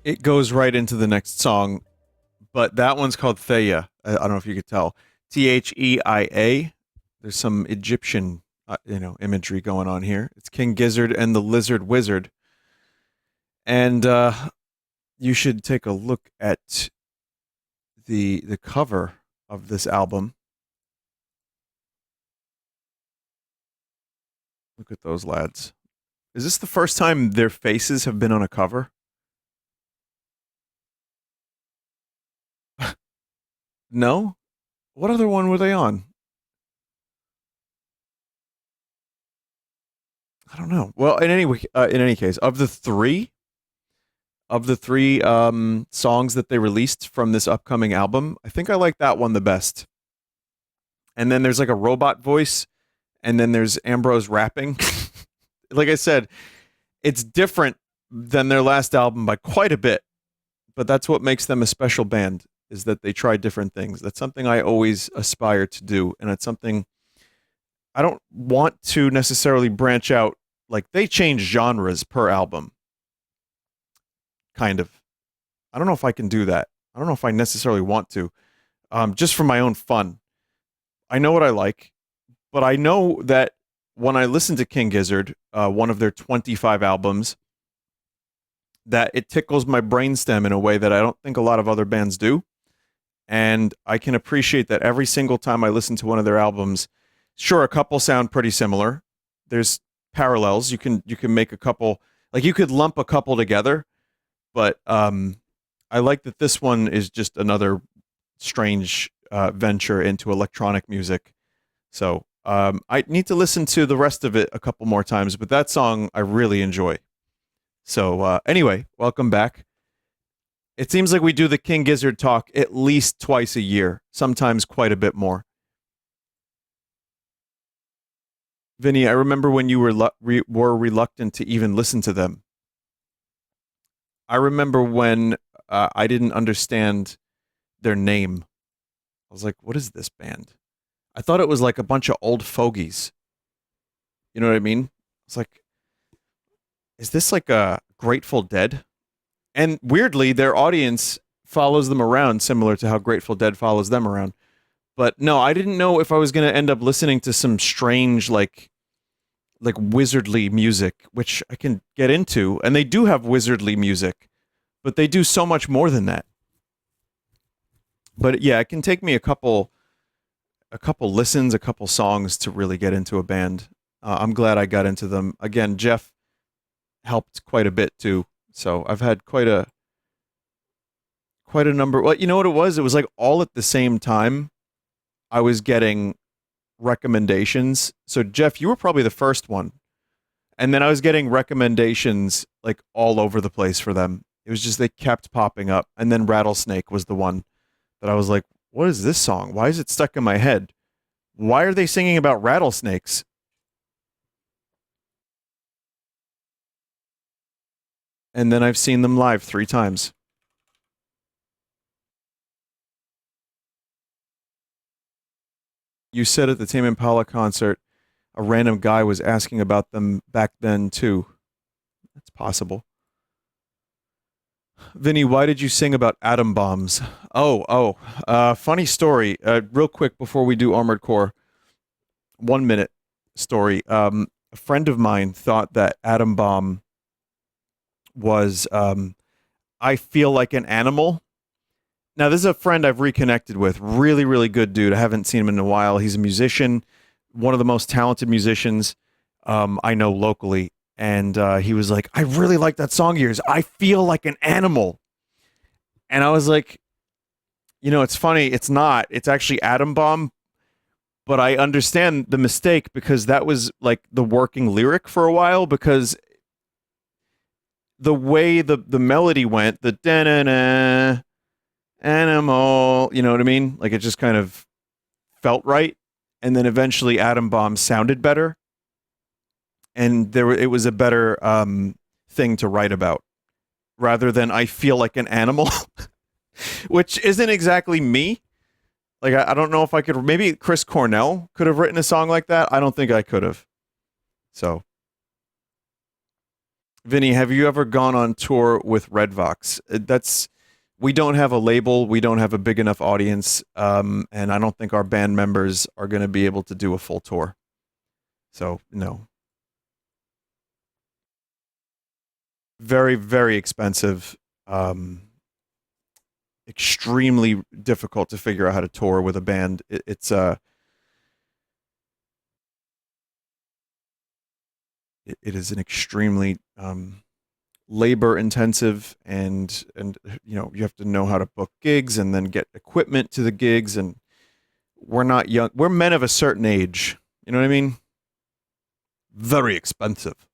It goes right into the next song, but that one's called Theia. I don't know if you could tell. Theia. There's some Egyptian, imagery going on here. It's King Gizzard and the Lizard Wizard, and you should take a look at the cover of this album. Look at those lads. Is this the first time their faces have been on a cover? No? What other one were they on? I don't know. Well, in any case, of the three songs that they released from this upcoming album, I think I like that one the best. And then there's like a robot voice, and then there's Ambrose rapping. Like I said, it's different than their last album by quite a bit, but that's what makes them a special band, is that they try different things. That's something I always aspire to do, and it's something I don't want to necessarily branch out. Like, they change genres per album, kind of. I don't know if I can do that. I don't know if I necessarily want to, just for my own fun. I know what I like, but I know that when I listen to King Gizzard, one of their 25 albums, that it tickles my brainstem in a way that I don't think a lot of other bands do. And I can appreciate that every single time I listen to one of their albums. Sure, a couple sound pretty similar. There's parallels. You can make a couple, like, you could lump a couple together, but I like that this one is just another strange venture into electronic music. So I need to listen to the rest of it a couple more times, but that song I really enjoy. So anyway, welcome back. It seems like we do the King Gizzard talk at least twice a year, sometimes quite a bit more. Vinny, I remember when you were reluctant to even listen to them. I remember when I didn't understand their name. I was like, what is this band? I thought it was like a bunch of old fogies. You know what I mean? It's like, is this like a Grateful Dead? And weirdly, their audience follows them around, similar to how Grateful Dead follows them around. But no, I didn't know if I was going to end up listening to some strange, like wizardly music, which I can get into, and they do have wizardly music, but they do so much more than that. But yeah, it can take me a couple listens, a couple songs to really get into a band. I'm glad I got into them. Again, Jeff helped quite a bit too. So I've had quite a number. Well, you know what it was? It was like all at the same time I was getting recommendations. So Jeff, you were probably the first one. And then I was getting recommendations like all over the place for them. It was just they kept popping up. And then Rattlesnake was the one that I was like, what is this song? Why is it stuck in my head? Why are they singing about rattlesnakes? And then I've seen them live 3 times. You said at the Tame Impala concert, a random guy was asking about them back then too. That's possible. Vinny, why did you sing about atom bombs? Funny story. Real quick before we do Armored Core, 1 minute story. A friend of mine thought that atom bomb was I feel like an animal. Now, this is a friend I've reconnected with. Really, really good dude. I haven't seen him in a while. He's a musician, one of the most talented musicians I know locally. And he was like, I really like that song of yours. I feel like an animal. And I was like, it's funny. It's not. It's actually Atom Bomb. But I understand the mistake because that was like the working lyric for a while, because the way the melody went, the da-na-na, animal, you know what I mean? Like, it just kind of felt right. And then eventually Atom Bomb sounded better. And it was a better thing to write about rather than I feel like an animal, which isn't exactly me. Like, I don't know if I could. Maybe Chris Cornell could have written a song like that. I don't think I could have. So Vinny, have you ever gone on tour with Redvox? That's we don't have a label, we don't have a big enough audience, and I don't think our band members are going to be able to do a full tour. So no, very very expensive, extremely difficult to figure out how to tour with a band. It is an extremely labor intensive, and you have to know how to book gigs and then get equipment to the gigs, and we're not young, we're men of a certain age, you know what I mean? Very expensive.